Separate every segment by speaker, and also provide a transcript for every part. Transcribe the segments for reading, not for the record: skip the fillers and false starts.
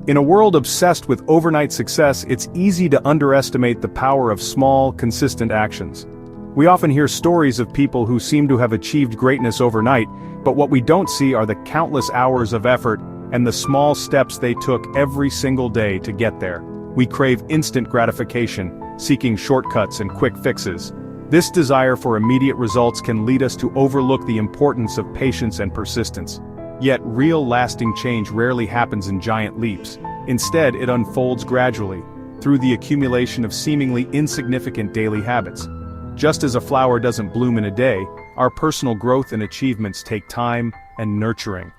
Speaker 1: In a world obsessed with overnight success, it's easy to underestimate the power of small, consistent actions. We often hear stories of people who seem to have achieved greatness overnight, but what we don't see are the countless hours of effort and the small steps they took every single day to get there. We crave instant gratification, seeking shortcuts and quick fixes. This desire for immediate results can lead us to overlook the importance of patience and persistence. Yet real lasting change rarely happens in giant leaps. Instead, it unfolds gradually, through the accumulation of seemingly insignificant daily habits. Just as a flower doesn't bloom in a day, our personal growth and achievements take time and nurturing.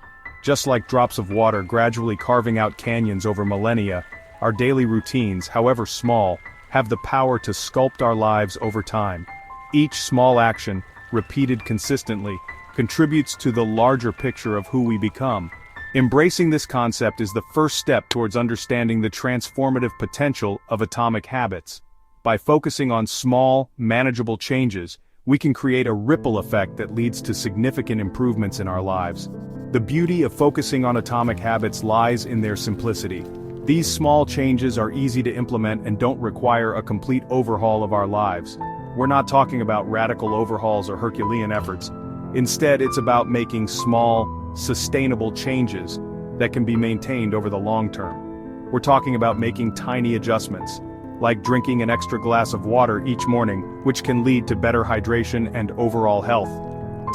Speaker 1: Just like drops of water gradually carving out canyons over millennia, our daily routines, however small, have the power to sculpt our lives over time. Each small action, repeated consistently, contributes to the larger picture of who we become. Embracing this concept is the first step towards understanding the transformative potential of atomic habits. By focusing on small, manageable changes, we can create a ripple effect that leads to significant improvements in our lives. The beauty of focusing on atomic habits lies in their simplicity. These small changes are easy to implement and don't require a complete overhaul of our lives. We're not talking about radical overhauls or Herculean efforts. Instead, it's about making small, sustainable changes that can be maintained over the long term. We're talking about making tiny adjustments, like drinking an extra glass of water each morning, which can lead to better hydration and overall health.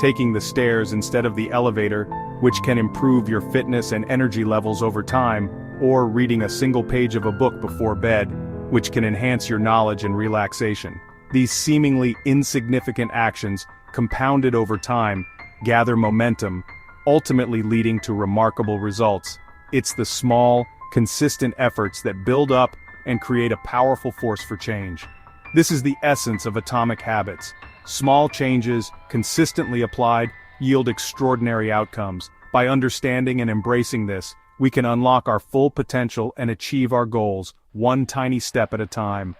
Speaker 1: Taking the stairs instead of the elevator, which can improve your fitness and energy levels over time, or reading a single page of a book before bed, which can enhance your knowledge and relaxation. These seemingly insignificant actions, compounded over time, gather momentum, ultimately leading to remarkable results. It's the small, consistent efforts that build up and create a powerful force for change. This is the essence of atomic habits. Small changes, consistently applied, yield extraordinary outcomes. By understanding and embracing this, we can unlock our full potential and achieve our goals, one tiny step at a time.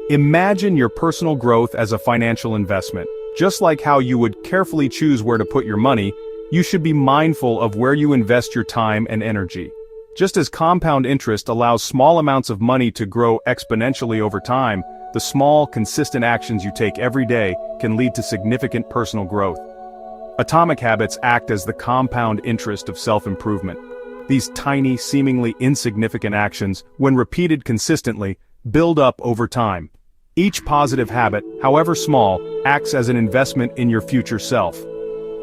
Speaker 1: Imagine your personal growth as a financial investment. Just like how you would carefully choose where to put your money, you should be mindful of where you invest your time and energy. Just as compound interest allows small amounts of money to grow exponentially over time, the small, consistent actions you take every day can lead to significant personal growth. Atomic habits act as the compound interest of self-improvement. These tiny, seemingly insignificant actions, when repeated consistently, build up over time. Each positive habit, however small, acts as an investment in your future self.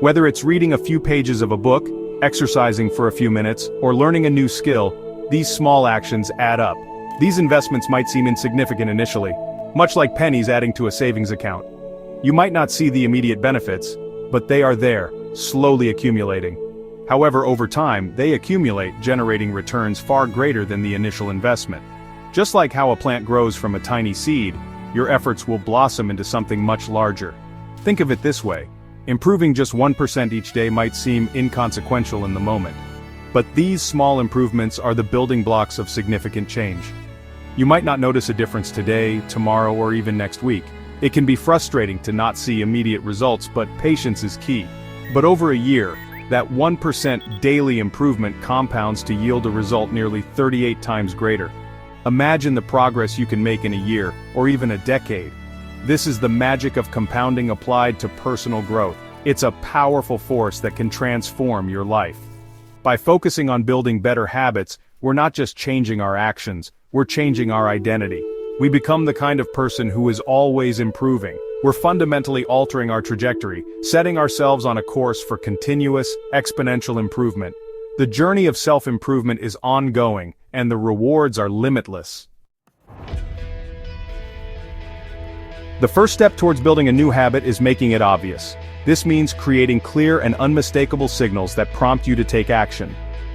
Speaker 1: Whether it's reading a few pages of a book, exercising for a few minutes, or learning a new skill, these small actions add up. These investments might seem insignificant initially, much like pennies adding to a savings account. You might not see the immediate benefits, but they are there, slowly accumulating. However, over time, they accumulate, generating returns far greater than the initial investment. Just like how a plant grows from a tiny seed, your efforts will blossom into something much larger. Think of it this way. Improving just 1% each day might seem inconsequential in the moment. But these small improvements are the building blocks of significant change. You might not notice a difference today, tomorrow, or even next week. It can be frustrating to not see immediate results, but patience is key. But over a year, that 1% daily improvement compounds to yield a result nearly 38 times greater. Imagine the progress you can make in a year, or even a decade. This is the magic of compounding applied to personal growth. It's a powerful force that can transform your life. By focusing on building better habits, we're not just changing our actions, we're changing our identity. We become the kind of person who is always improving. We're fundamentally altering our trajectory, setting ourselves on a course for continuous, exponential improvement. The journey of self-improvement is ongoing, and the rewards are limitless. The first step towards building a new habit is making it obvious. This means creating clear and unmistakable signals that prompt you to take action.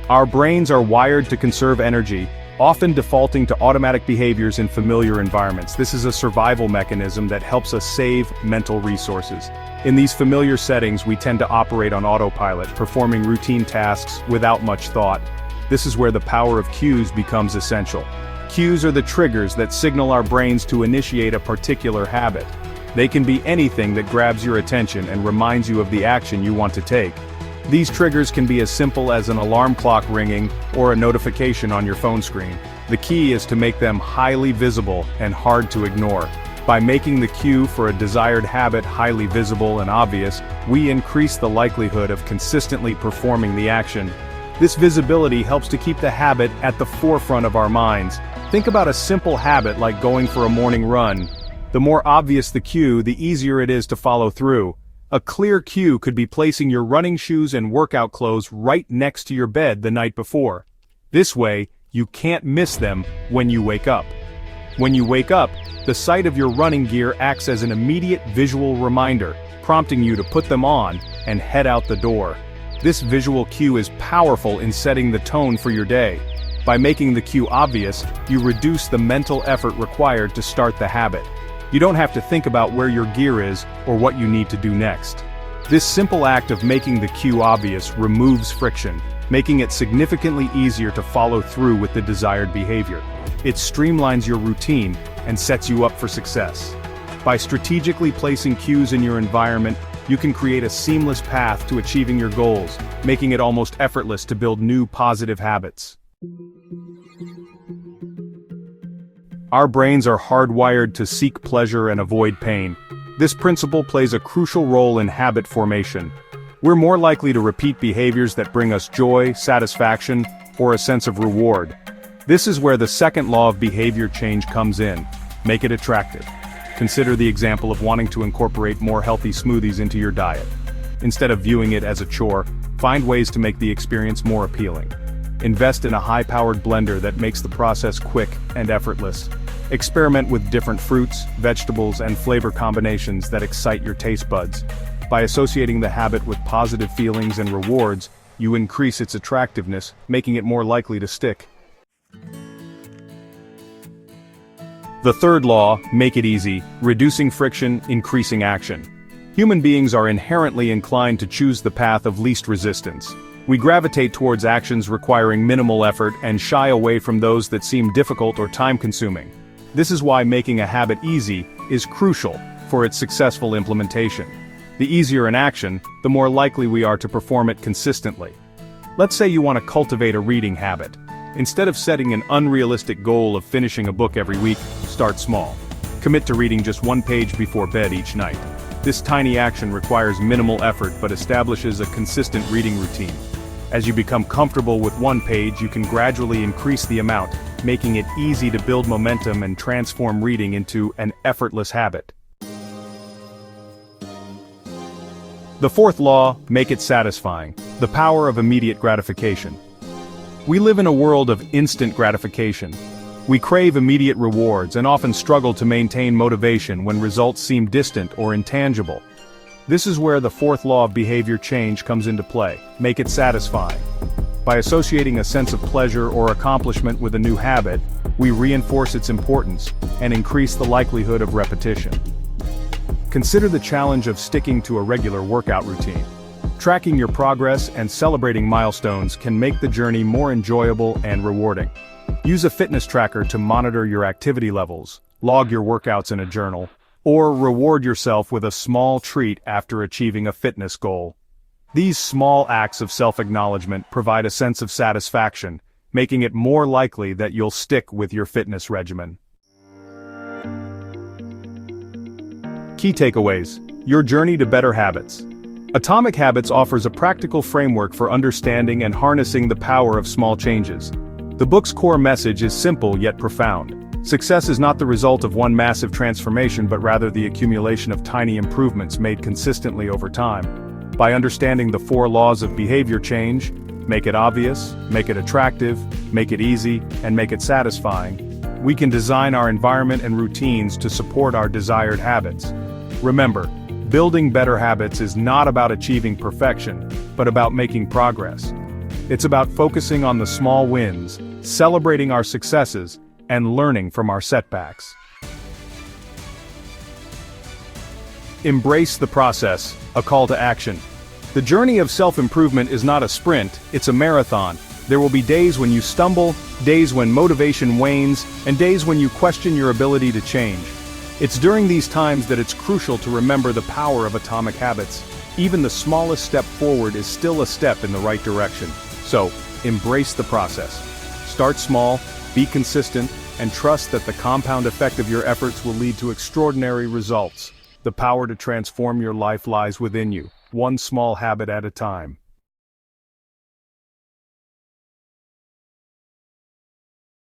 Speaker 1: Our brains are wired to conserve energy, often defaulting to automatic behaviors in familiar environments. This is a survival mechanism that helps us save mental resources. In these familiar settings, we tend to operate on autopilot, performing routine tasks without much thought. This is where the power of cues becomes essential. Cues are the triggers that signal our brains to initiate a particular habit. They can be anything that grabs your attention and reminds you of the action you want to take. These triggers can be as simple as an alarm clock ringing or a notification on your phone screen. The key is to make them highly visible and hard to ignore. By making the cue for a desired habit highly visible and obvious, we increase the likelihood of consistently performing the action. This visibility helps to keep the habit at the forefront of our minds. Think about a simple habit like going for a morning run. The more obvious the cue, the easier it is to follow through. A clear cue could be placing your running shoes and workout clothes right next to your bed the night before. This way, you can't miss them when you wake up. When you wake up, the sight of your running gear acts as an immediate visual reminder, prompting you to put them on and head out the door. This visual cue is powerful in setting the tone for your day. By making the cue obvious, you reduce the mental effort required to start the habit. You don't have to think about where your gear is or what you need to do next. This simple act of making the cue obvious removes friction, making it significantly easier to follow through with the desired behavior. It streamlines your routine and sets you up for success. By strategically placing cues in your environment, you can create a seamless path to achieving your goals, making it almost effortless to build new positive habits. Our brains are hardwired to seek pleasure and avoid pain. This principle plays a crucial role in habit formation. We're more likely to repeat behaviors that bring us joy, satisfaction, or a sense of reward. This is where the second law of behavior change comes in. Make it attractive. Consider the example of wanting to incorporate more healthy smoothies into your diet. Instead of viewing it as a chore, find ways to make the experience more appealing. Invest in a high-powered blender that makes the process quick and effortless. Experiment with different fruits, vegetables, and flavor combinations that excite your taste buds. By associating the habit with positive feelings and rewards, you increase its attractiveness, making it more likely to stick. The third law, make it easy, reducing friction, increasing action. Human beings are inherently inclined to choose the path of least resistance. We gravitate towards actions requiring minimal effort and shy away from those that seem difficult or time-consuming. This is why making a habit easy is crucial for its successful implementation. The easier an action, the more likely we are to perform it consistently. Let's say you want to cultivate a reading habit. Instead of setting an unrealistic goal of finishing a book every week, start small. Commit to reading just one page before bed each night. This tiny action requires minimal effort but establishes a consistent reading routine. As you become comfortable with one page, you can gradually increase the amount, making it easy to build momentum and transform reading into an effortless habit. The fourth law, make it satisfying. The power of immediate gratification. We live in a world of instant gratification. We crave immediate rewards and often struggle to maintain motivation when results seem distant or intangible. This is where the fourth law of behavior change comes into play. Make it satisfying. By associating a sense of pleasure or accomplishment with a new habit, we reinforce its importance and increase the likelihood of repetition. Consider the challenge of sticking to a regular workout routine. Tracking your progress and celebrating milestones can make the journey more enjoyable and rewarding. Use a fitness tracker to monitor your activity levels, log your workouts in a journal, or reward yourself with a small treat after achieving a fitness goal. These small acts of self-acknowledgement provide a sense of satisfaction, making it more likely that you'll stick with your fitness regimen. Key takeaways: your journey to better habits. Atomic Habits offers a practical framework for understanding and harnessing the power of small changes. The book's core message is simple yet profound. Success is not the result of one massive transformation but rather the accumulation of tiny improvements made consistently over time. By understanding the 4 laws of behavior change, make it obvious, make it attractive, make it easy, and make it satisfying, we can design our environment and routines to support our desired habits. Remember, building better habits is not about achieving perfection, but about making progress. It's about focusing on the small wins, celebrating our successes, and learning from our setbacks. Embrace the process, a call to action. The journey of self-improvement is not a sprint, it's a marathon. There will be days when you stumble, days when motivation wanes, and days when you question your ability to change. It's during these times that it's crucial to remember the power of atomic habits. Even the smallest step forward is still a step in the right direction. So, embrace the process. Start small, be consistent, and trust that the compound effect of your efforts will lead to extraordinary results. The power to transform your life lies within you, one small habit at a time.